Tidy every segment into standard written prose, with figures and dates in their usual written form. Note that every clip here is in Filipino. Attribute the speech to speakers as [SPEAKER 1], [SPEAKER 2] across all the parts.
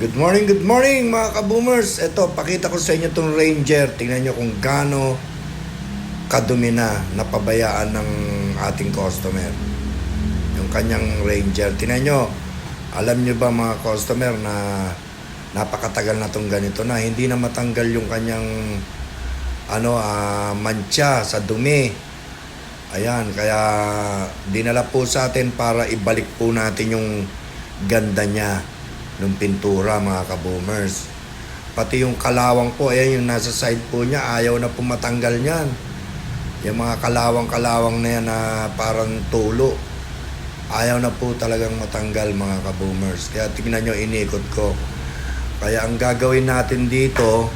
[SPEAKER 1] Good morning mga ka-boomers. Ito, pakita ko sa inyo itong Ranger. Tingnan nyo kung gaano kadumi na napabayaan ng ating customer. Yung kanyang Ranger. Tingnan nyo, alam nyo ba mga customer na napakatagal na itong ganito na hindi na matanggal yung kanyang mancha sa dumi. Ayan, kaya dinala po sa atin para ibalik po natin yung ganda niya ng pintura mga ka-boomers. Pati yung kalawang po, ayan yung nasa side po niya, ayaw na po matanggal niyan. Yung mga kalawang-kalawang na yan na parang tulo, ayaw na po talagang matanggal mga ka-boomers. Kaya tingnan nyo, inikot ko. Kaya ang gagawin natin dito,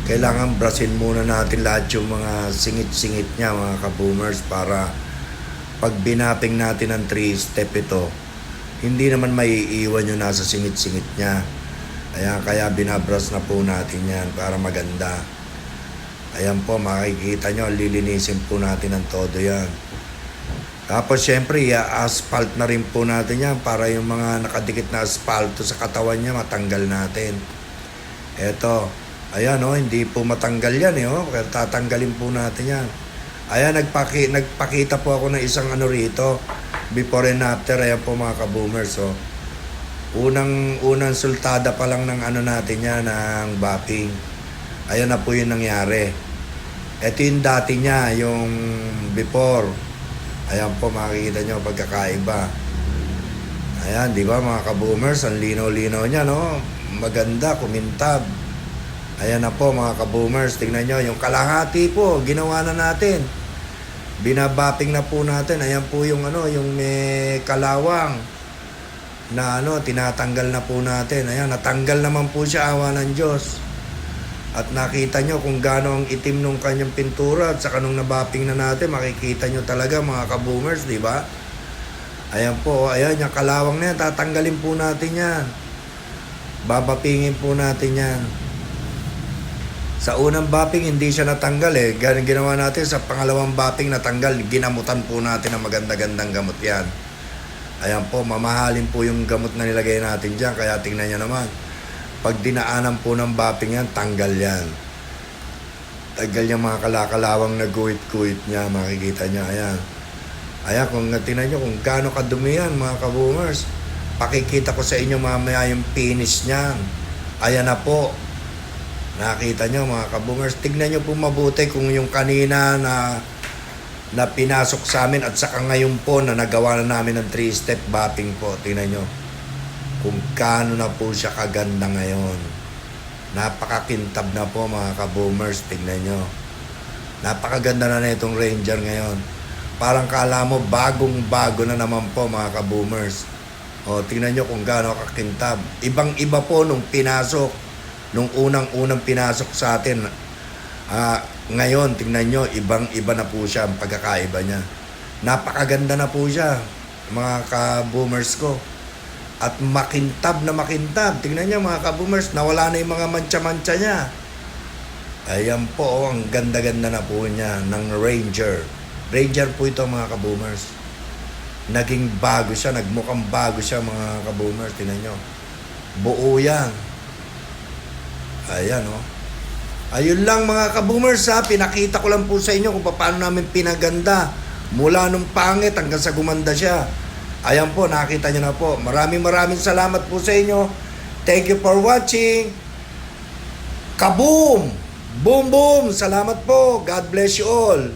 [SPEAKER 1] kailangan brasin muna natin lahat yung mga singit-singit niya mga ka-boomers para pag binaping natin ng 3-step ito, hindi naman maiiwan yung nasa singit-singit niya. Ayan, kaya binabras na po natin yan para maganda. Ayan po, makikita nyo, lilinisin po natin ng todo yan. Tapos syempre, asphalt na rin po natin yan para yung mga nakadikit na asfalto sa katawan niya, matanggal natin. Eto, ayan hindi po matanggal yan kaya tatanggalin po natin yan. Ayan, nagpakita po ako ng isang rito. Before and after, ayan po mga ka-boomers. So, unang sultada pa lang ng natin yan, ng bapping. Ayan na po yung nangyari. Ito yung dati niya, yung before. Ayan po, makikita nyo pagkakaiba. Ayan, di ba mga ka-boomers? Ang linaw-linaw niya, no? Maganda, kumintab. Ayan na po mga ka-boomers. Tingnan nyo, yung kalahati po, ginawa na natin. Binabapping na po natin. Ayan po yung yung may kalawang na tinatanggal na po natin. Ayan, natanggal naman po siya, awa ng Diyos. At nakita nyo kung gaano ang itim nung kanyang pintura at saka nung nabapping na natin, makikita nyo talaga mga ka-boomers, di ba? Ayan po, ayan, yung kalawang na yan, tatanggalin po natin yan. Babapingin po natin yan. Sa unang bapping, hindi siya natanggal Ganun ginawa natin. Sa pangalawang bapping, natanggal. Ginamutan po natin ng maganda-gandang gamot yan. Ayan po, mamahalin po yung gamot na nilagay natin dyan. Kaya tingnan nyo naman. Pag dinaanan po ng bapping yan, tanggal yan. Tanggal yung mga kalakalawang na guhit-guhit niya. Makikita nyo, ayan. Ayan, kung tingnan nyo kung gaano kadumi yan, mga ka-boomers. Pakikita ko sa inyo mamaya yung finish niyan. Ayan na po. Nakita nyo mga ka-boomers, tignan nyo po mabuti kung yung kanina na pinasok sa amin at saka ngayon po na nagawa na namin ng 3-step bapping po. Tignan nyo kung kaano na po siya kaganda ngayon. Napakakintab na po mga ka-boomers, tignan nyo. Napakaganda na itong Ranger ngayon. Parang kala mo bagong-bago na naman po mga ka-boomers. O, tignan nyo kung gaano kakintab. Ibang-iba po nung pinasok. Nung unang pinasok sa atin, ngayon, tingnan nyo, ibang-iba na po siya ang pagkakaiba niya. Napakaganda na po siya, mga ka-boomers ko. At makintab na makintab. Tingnan nyo mga ka-boomers, nawala na yung mga mancha-mancha niya. Ayan po, ang ganda-ganda na po niya ng Ranger. Ranger po ito mga ka-boomers. Naging bago siya, nagmukhang bago siya mga ka-boomers. Tingnan nyo, buo yan. Ayan Ayun lang mga ka-boomers pinakita ko lang po sa inyo kung paano namin pinaganda mula nung pangit hanggang sa gumanda siya. Ayan po, nakita nyo na po. Maraming salamat po sa inyo. Thank you for watching. Kaboom! Boom boom! Salamat po. God bless you all.